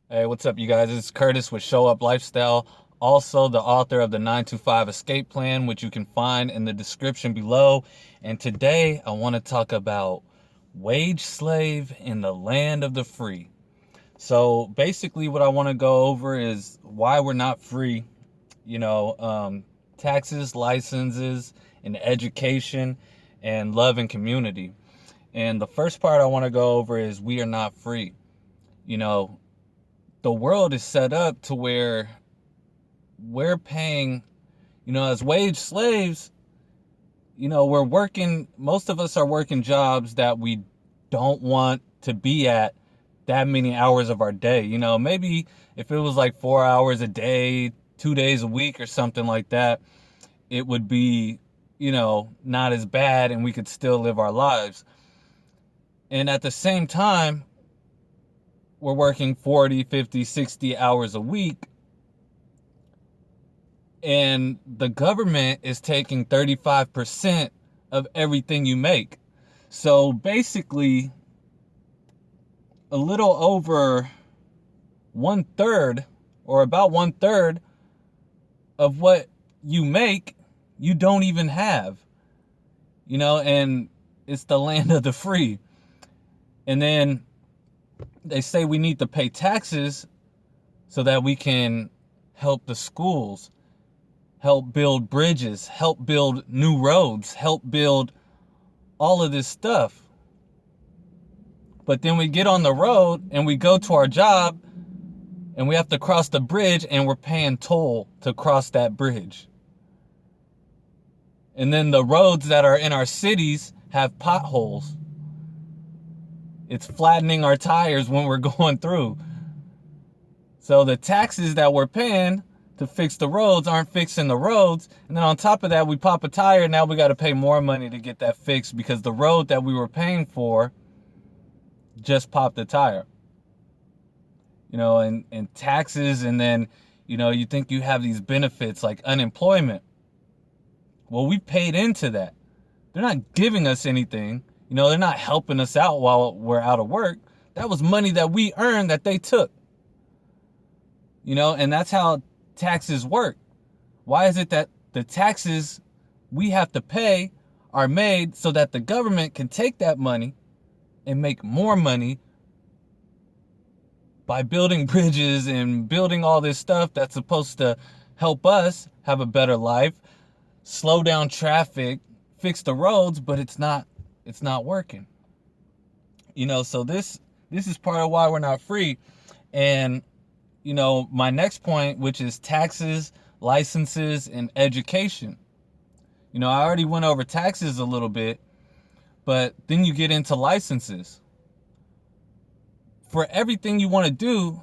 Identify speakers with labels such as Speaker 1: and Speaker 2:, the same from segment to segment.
Speaker 1: Hey, what's up, you guys? It's Curtis with Show Up Lifestyle, also the author of the 925 Escape Plan, which you can find in the description below. And today I want to talk about wage slave in the land of the free. So basically, what I want to go over is why we're not free, you know, taxes, licenses, and education, and love and community. And the first part I want to go over is we are not free. You know, the world is set up to where we're paying, as wage slaves, we're working, most of us are working jobs that we don't want to be at that many hours of our day. Maybe if it was like 4 hours a day, 2 days a week or something like that, it would be, not as bad and we could still live our lives. And at the same time, we're working 40, 50, 60 hours a week, and the government is taking 35% of everything you make. So basically, a little over one third, or about one third of what you make, you don't even have, and it's the land of the free. And then they say we need to pay taxes so that we can help the schools, help build bridges, help build new roads, help build all of this stuff. But then we get on the road and we go to our job and we have to cross the bridge and we're paying toll to cross that bridge. And then the roads that are in our cities have potholes. It's flattening our tires when we're going through. So the taxes that we're paying to fix the roads aren't fixing the roads. And then on top of that, we pop a tire. Now we got to pay more money to get that fixed because the road that we were paying for just popped the tire. And taxes. And then, you think you have these benefits like unemployment. Well, we paid into that. They're not giving us anything. They're not helping us out while we're out of work. That was money that we earned that they took. And that's how taxes work. Why is it that the taxes we have to pay are made so that the government can take that money and make more money by building bridges and building all this stuff that's supposed to help us have a better life, slow down traffic, fix the roads, but it's not working. So this is part of why we're not free. And my next point, which is taxes, licenses, and education. I already went over taxes a little bit, but then you get into licenses. For everything you want to do,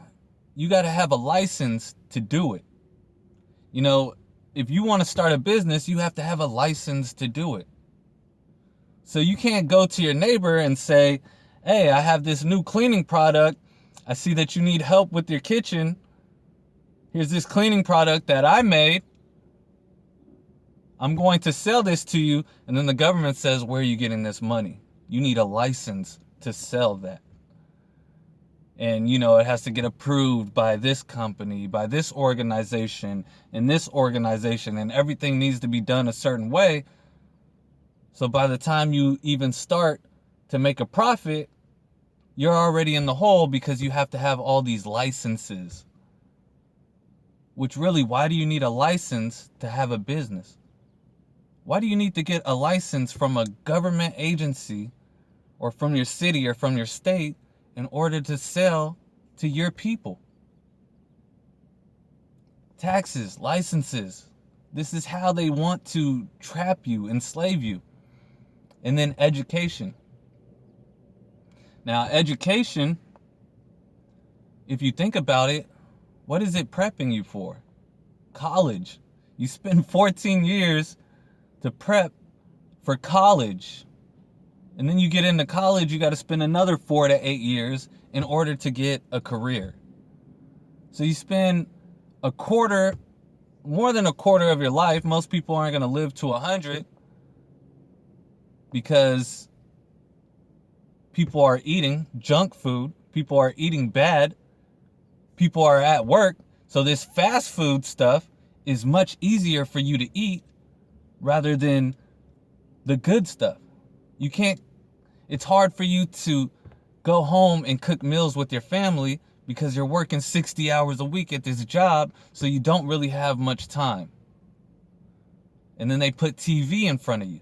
Speaker 1: you got to have a license to do it. You know, if you want to start a business, you have to have a license to do it. So you can't go to your neighbor and say, hey, I have this new cleaning product. I see that you need help with your kitchen. Here's this cleaning product that I made. I'm going to sell this to you. And then the government says, where are you getting this money? You need a license to sell that. And, it has to get approved by this company, by this organization, and this organization. And everything needs to be done a certain way. So by the time you even start to make a profit, you're already in the hole because you have to have all these licenses. Which really, why do you need a license to have a business? Why do you need to get a license from a government agency or from your city or from your state in order to sell to your people? Taxes, licenses. This is how they want to trap you, enslave you. And then education. Now, education, if you think about it, what is it prepping you for? College. You spend 14 years to prep for college. And then you get into college, you got to spend another 4 to 8 years in order to get a career. So you spend more than a quarter of your life. Most people aren't going to live to 100 because people are eating junk food. People are eating bad. People are at work, so this fast food stuff is much easier for you to eat rather than the good stuff. You can't, it's hard for you to go home and cook meals with your family because you're working 60 hours a week at this job, so you don't really have much time. And then they put TV in front of you.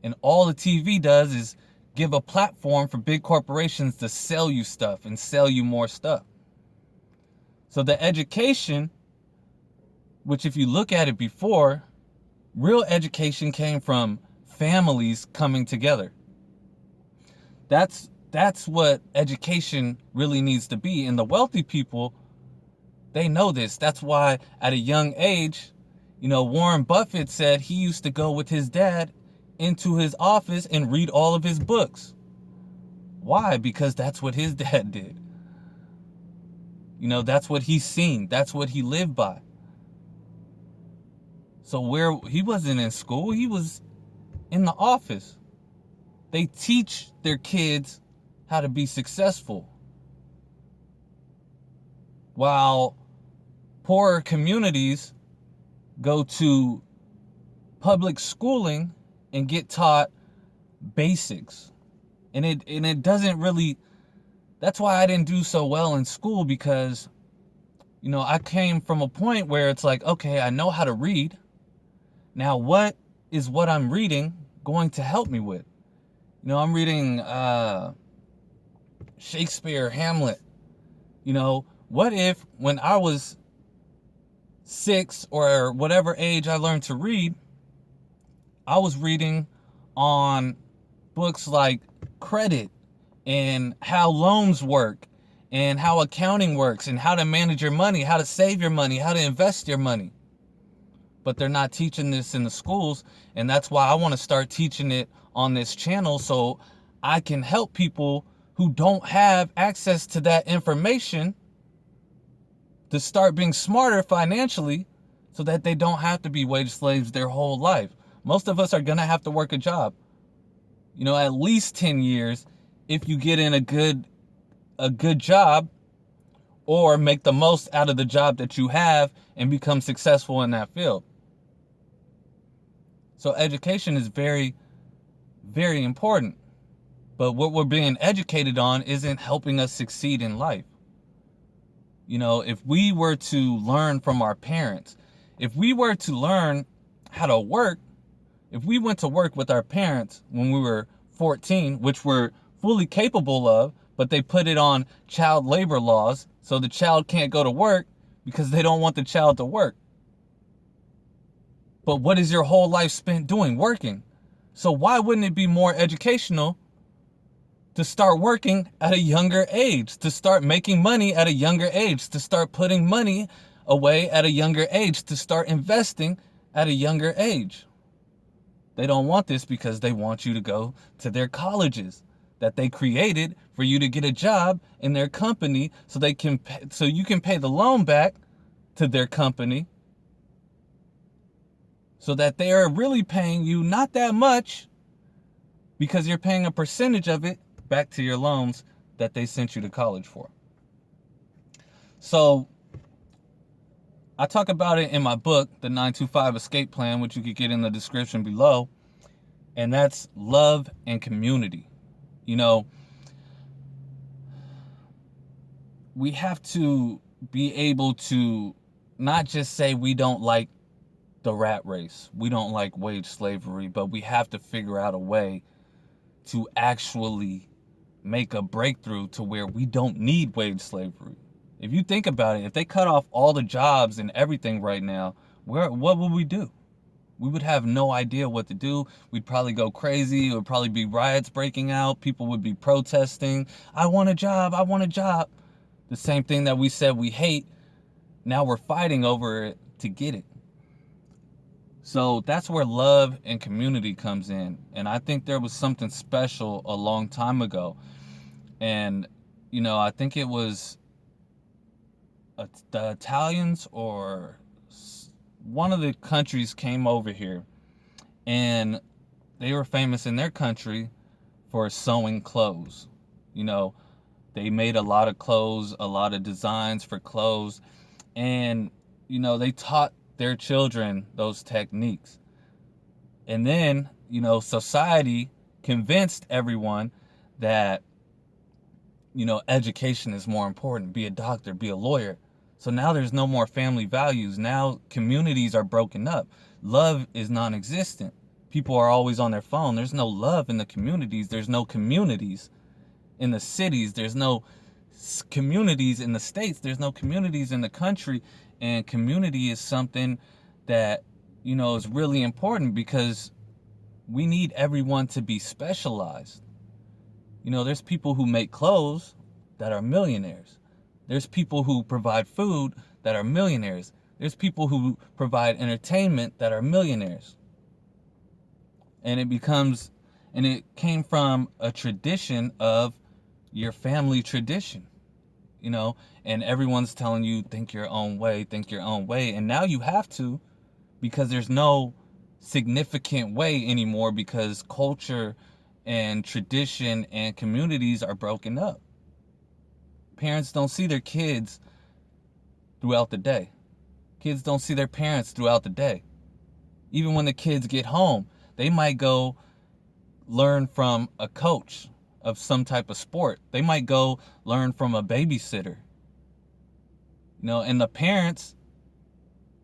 Speaker 1: And all the TV does is give a platform for big corporations to sell you stuff and sell you more stuff. So the education, which if you look at it before, real education came from families coming together. That's what education really needs to be. And the wealthy people, they know this. That's why at a young age, Warren Buffett said he used to go with his dad into his office and read all of his books. Why? Because that's what his dad did. That's what he's seen. That's what he lived by. So where he wasn't in school, he was in the office. They teach their kids how to be successful. While poorer communities go to public schooling and get taught basics. And it doesn't really, that's why I didn't do so well in school, because I came from a point where it's like, okay, I know how to read. Now what is what I'm reading going to help me with? I'm reading Shakespeare, Hamlet. What if when I was 6 or whatever age I learned to read, I was reading on books like credit and how loans work and how accounting works and how to manage your money, how to save your money, how to invest your money. But they're not teaching this in the schools, and that's why I want to start teaching it on this channel, so I can help people who don't have access to that information to start being smarter financially, so that they don't have to be wage slaves their whole life. Most of us are going to have to work a job, at least 10 years if you get in a good job, or make the most out of the job that you have and become successful in that field. So education is very, very important. But what we're being educated on isn't helping us succeed in life. If we were to learn from our parents, if we were to learn how to work, if we went to work with our parents when we were 14, which we're fully capable of, but they put it on child labor laws, so the child can't go to work because they don't want the child to work. But what is your whole life spent doing? Working. So why wouldn't it be more educational to start working at a younger age, to start making money at a younger age, to start putting money away at a younger age, to start investing at a younger age? They don't want this because they want you to go to their colleges that they created for you to get a job in their company, so you can pay the loan back to their company, so that they are really paying you not that much, because you're paying a percentage of it back to your loans that they sent you to college for. So I talk about it in my book, The 925 Escape Plan, which you could get in the description below. And that's love and community. We have to be able to not just say we don't like the rat race, we don't like wage slavery, but we have to figure out a way to actually make a breakthrough to where we don't need wage slavery. If you think about it, if they cut off all the jobs and everything right now, what would we do? We would have no idea what to do. We'd probably go crazy. It would probably be riots breaking out. People would be protesting. I want a job. I want a job. The same thing that we said we hate, now we're fighting over it to get it. So that's where love and community comes in. And I think there was something special a long time ago. And, I think it was the Italians or one of the countries came over here, and they were famous in their country for sewing clothes. They made a lot of clothes, a lot of designs for clothes, and they taught their children those techniques. And then, society convinced everyone that, education is more important. Be a doctor, be a lawyer. So now there's no more family values. Now communities are broken up. Love is non existent. People are always on their phone. There's no love in the communities. There's no communities in the cities. There's no communities in the states. There's no communities in the country. And community is something that, is really important because we need everyone to be specialized. There's people who make clothes that are millionaires. There's people who provide food that are millionaires. There's people who provide entertainment that are millionaires. And it came from a tradition of your family tradition, and everyone's telling you, think your own way, think your own way. And now you have to, because there's no significant way anymore, because culture and tradition and communities are broken up. Parents don't see their kids throughout the day. Kids don't see their parents throughout the day. Even when the kids get home, they might go learn from a coach of some type of sport. They might go learn from a babysitter. And the parents,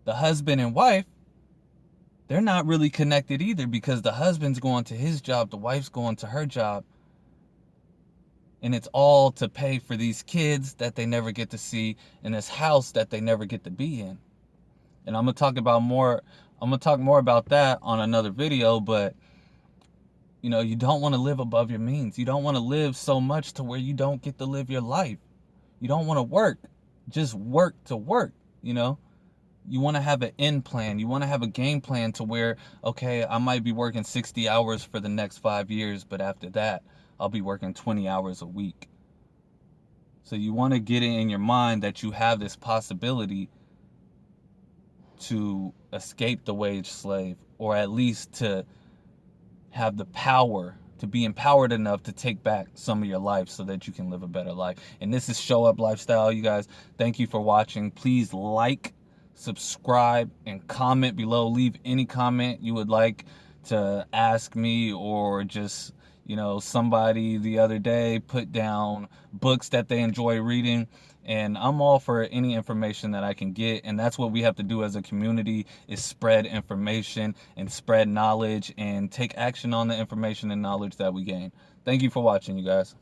Speaker 1: the husband and wife, they're not really connected either, because the husband's going to his job, the wife's going to her job. And it's all to pay for these kids that they never get to see, in this house that they never get to be in. And I'm going to talk more about that on another video, but you don't want to live above your means. You don't want to live so much to where you don't get to live your life. You don't want to work, just work to work, You want to have an end plan. You want to have a game plan to where, okay, I might be working 60 hours for the next 5 years, but after that, I'll be working 20 hours a week. So you want to get it in your mind that you have this possibility to escape the wage slave, or at least to have the power, to be empowered enough to take back some of your life so that you can live a better life. And this is Show Up Lifestyle, you guys. Thank you for watching. Please like, subscribe, and comment below. Leave any comment you would like to ask me, or just, somebody the other day put down books that they enjoy reading, and I'm all for any information that I can get. And that's what we have to do as a community, is spread information and spread knowledge and take action on the information and knowledge that we gain. Thank you for watching, you guys.